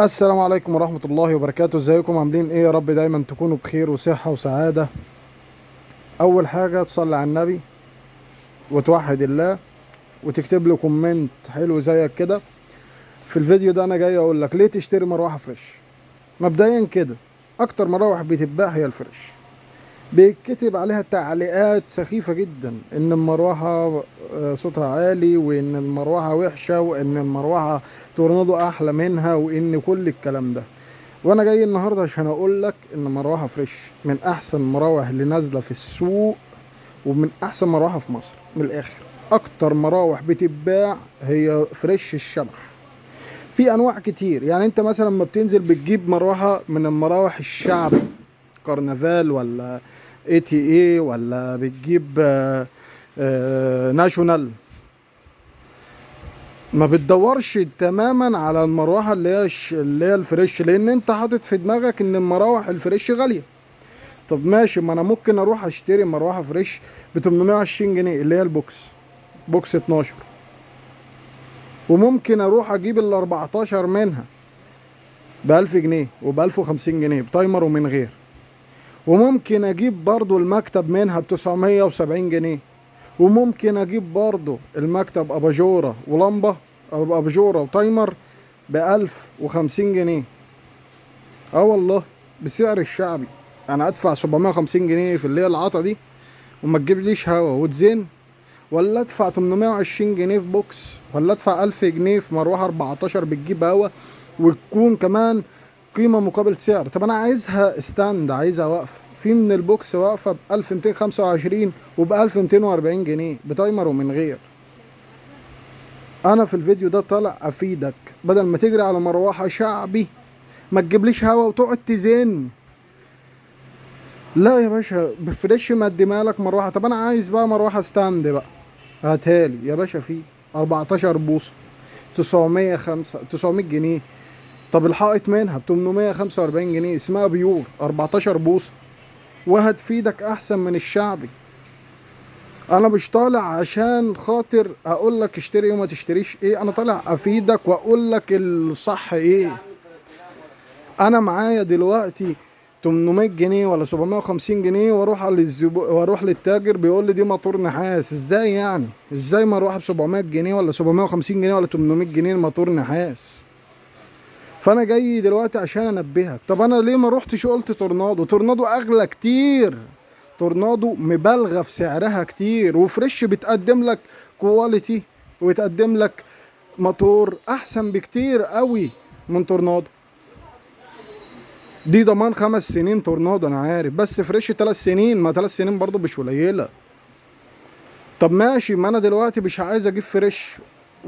السلام عليكم ورحمة الله وبركاته. ازيكم عاملين ايه؟ يا رب دايما تكونوا بخير وصحة وسعادة. اول حاجة تصلي على النبي وتوحد الله وتكتب له كومنت حلو زيك كده. في الفيديو ده انا جاي اقول لك ليه تشتري مروحة فريش. مبدئيا كده، اكتر مراوح بتتباع هي الفريش. بيتكتب عليها تعليقات سخيفة جدا ان المروحة صوتها عالي، وان المروحة وحشة، وان المروحة تورنادو احلى منها، وان كل الكلام ده. وانا جاي النهارده عشان اقول لك ان مروحه فريش من احسن المراوح اللي نازله في السوق، ومن احسن مروحه في مصر. من الاخر، اكتر مراوح بتتباع هي فريش الشبح. في انواع كتير، يعني انت مثلا لما بتنزل بتجيب مروحه من المراوح الشعبي، كارنفال ولا اي ولا بتجيب ناشونال، ما بتدورش تماما على المروحه اللي هي الفريش، لان انت حاطط في دماغك ان المراوح الفريش غاليه. طب ماشي، ما انا ممكن اروح اشتري مروحه فريش ب 820 جنيه، اللي هي البوكس، بوكس 12. وممكن اروح اجيب ال 14 منها ب 1000 جنيه وب 1050 جنيه بتايمر ومن غير. وممكن اجيب برضو المكتب منها ب 970 جنيه. وممكن اجيب برضو المكتب اباجوره ولمبه، او اباجوره وتايمر ب 1050 جنيه. اه والله، بسعر الشعبي. انا ادفع 750 جنيه في اللي هي العطا دي وما تجيبليش هوا وتزين؟ ولا ادفع 820 جنيه في بوكس؟ ولا ادفع 1000 جنيه في مروحه 14 بتجيب هوا وتكون كمان قيمه مقابل سعر؟ طب انا عايزها ستاند، عايزها واقفه. في من البوكس واقفه ب 1225 وب 1240 جنيه بتايمر ومن غير. انا في الفيديو ده طالع افيدك، بدل ما تجري على مروحه شعبي ما تجيبليش هوا وتقعد تزن. لا يا باشا، بفريش مقدمها لك مروحه. طب انا عايز بقى مروحه ستاند بقى، هاتالي يا باشا. فيه 14 بوصه 900 جنيه. طب الحائط منها ب 845 جنيه، اسمها بيور 14 بوصه، وهتفيدك احسن من الشعبي. انا مش طالع عشان خاطر اقول لك اشتري وما تشتريش ايه، انا طالع افيدك واقول لك الصح ايه. انا معايا دلوقتي 800 جنيه ولا 750 جنيه، واروح للتاجر بيقول لي دي موتور نحاس. ازاي يعني؟ ازاي ما اروح ب 700 جنيه ولا 750 جنيه ولا 800 جنيه موتور نحاس؟ فانا جاي دلوقتي عشان انبهك. طب انا ليه ما روحتش قلت تورنادو؟ تورنادو اغلى كتير، تورنادو مبالغه في سعرها كتير، وفريش بتقدم لك كواليتي وبتقدم لك موتور احسن بكتير قوي من تورنادو. دي ضمان 5 سنين تورنادو انا عارف، بس فريش 3 سنين. ما 3 سنين برضو مش قليله. طب ماشي، ما انا دلوقتي مش عايز اجيب فريش،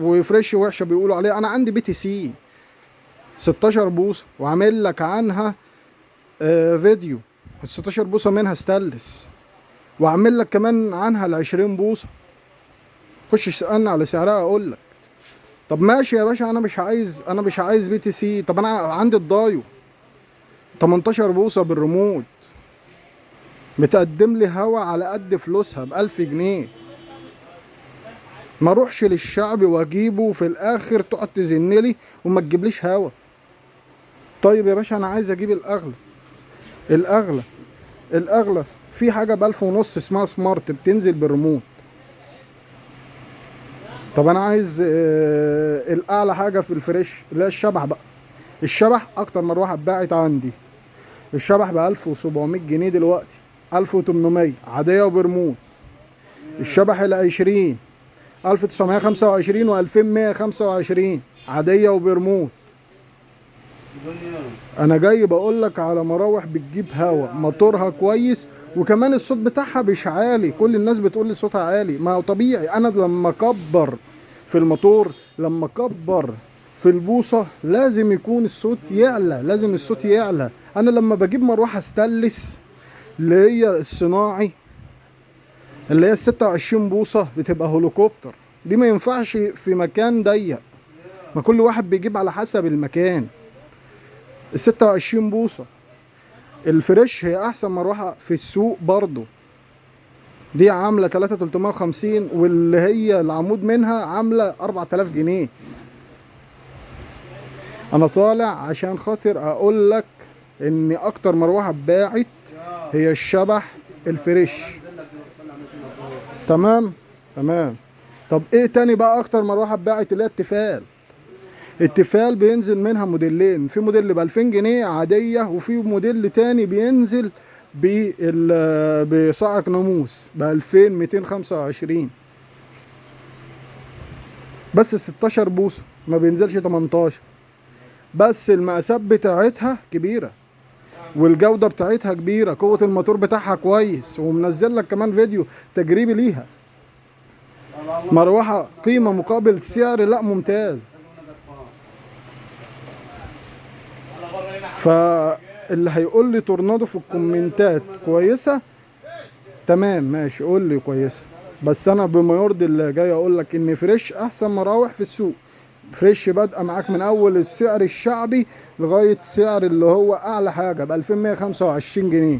وفريش وحشه بيقولوا عليها. انا عندي بي تي سي 16 بوصه وعامل لك عنها فيديو. ال 16 بوصه منها ستانلس، وعامل لك كمان عنها ال 20 بوصه. خش اسالني على سعرها اقول لك. طب ماشي يا باشا، انا مش عايز بي تي سي. طب انا عندي الدايو 18 بوصه بالريموت، متقدم لي هوا على قد فلوسها ب 1000 جنيه. ما اروحش للشعبي واجيبه في الاخر تقعد تزن لي وما تجيبليش هوا. طيب يا باشا، انا عايز اجيب الاغلى. الاغلى الاغلى في حاجه ب 1500 اسمها سمارت بتنزل بالريموت. طب انا عايز الاعلى حاجه في الفريش اللي هي الشبح بقى. الشبح اكتر مروحه اتباعت عندي. الشبح ب 1700 جنيه دلوقتي، 1800 عاديه وبرموت. الشبح ال 20 1925 و 2125 عاديه وبرموت. انا جاي بقول لك على مراوح بتجيب هوا، موتورها كويس، وكمان الصوت بتاعها مش عالي. كل الناس بتقول لي صوتها عالي، ما هو طبيعي. انا لما اكبر في الموتور، لما اكبر في البوصه، لازم يكون الصوت يعلى، لازم الصوت يعلى. انا لما بجيب مروحه ستانلس اللي هي الصناعي، اللي هي ال 26 بوصه، بتبقى هليكوبتر. دي ما ينفعش في مكان ضيق، ما كل واحد بيجيب على حسب المكان. ال 26 بوصه الفريش هي احسن مروحه في السوق برضو. دي عامله 3350، واللي هي العمود منها عامله 4000 جنيه. انا طالع عشان خاطر اقول لك ان اكتر مروحه اتباعت هي الشبح الفريش. تمام. تمام. طب ايه تاني بقى اكتر مروحه اتباعت؟ اللي هي التيفال. التيفال بينزل منها موديلين، في موديل ب 2000 جنيه عاديه، وفي موديل تاني بينزل بصاعق ناموس ب 2225، بس 16 بوصه، ما بينزلش 18. بس المقاسات بتاعتها كبيره، والجوده بتاعتها كبيره، قوه الموتور بتاعها كويس، ومنزل لك كمان فيديو تجريبي ليها. مروحه قيمه مقابل سعر، لا ممتاز. فاللي هيقول لي تورنادو في الكومنتات كويسه، تمام ماشي، قول لي كويسه. بس انا بما يرضي الله جاي اقول لك ان فريش احسن مراوح في السوق. فريش بادئه معاك من اول السعر الشعبي لغايه سعر اللي هو اعلى حاجه ب 2125 جنيه.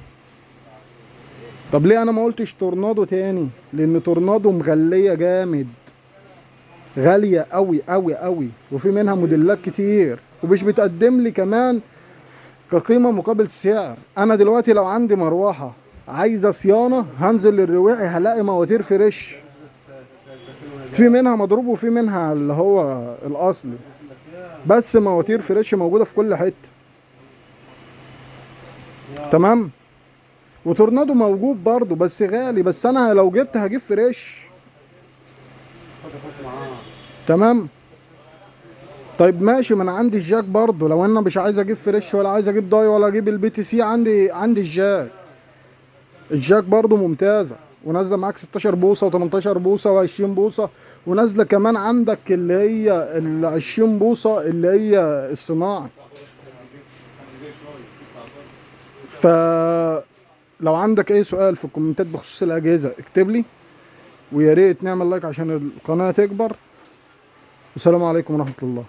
طب ليه انا ما قلتش تورنادو تاني؟ لان تورنادو مغليه جامد، غاليه قوي قوي قوي، وفي منها موديلات كتير، ومش بتقدم لي كمان كقيمه مقابل سعر. انا دلوقتي لو عندي مروحه عايزه صيانه هنزل للرواعي هلاقي مواتير فريش، في منها مضروب وفي منها اللي هو الاصلي، بس مواتير فريش موجوده في كل حته. تمام. وتورنادو موجود برضو بس غالي، بس انا لو جبت هجيب فريش. تمام. طيب ماشي، ما انا عندي الجاك برضو، لو انا مش عايز اجيب فريش ولا عايز اجيب داي ولا اجيب البي تي سي، عندي الجاك. الجاك برضو ممتازه، ونازله معاك 16 بوصه و18 بوصه و20 بوصه، ونازله كمان عندك اللي هي ال 20 بوصه اللي هي الصناعي. فلو عندك اي سؤال في الكومنتات بخصوص الاجهزه اكتب لي، ويا ريت نعمل لايك عشان القناه تكبر. والسلام عليكم ورحمه الله.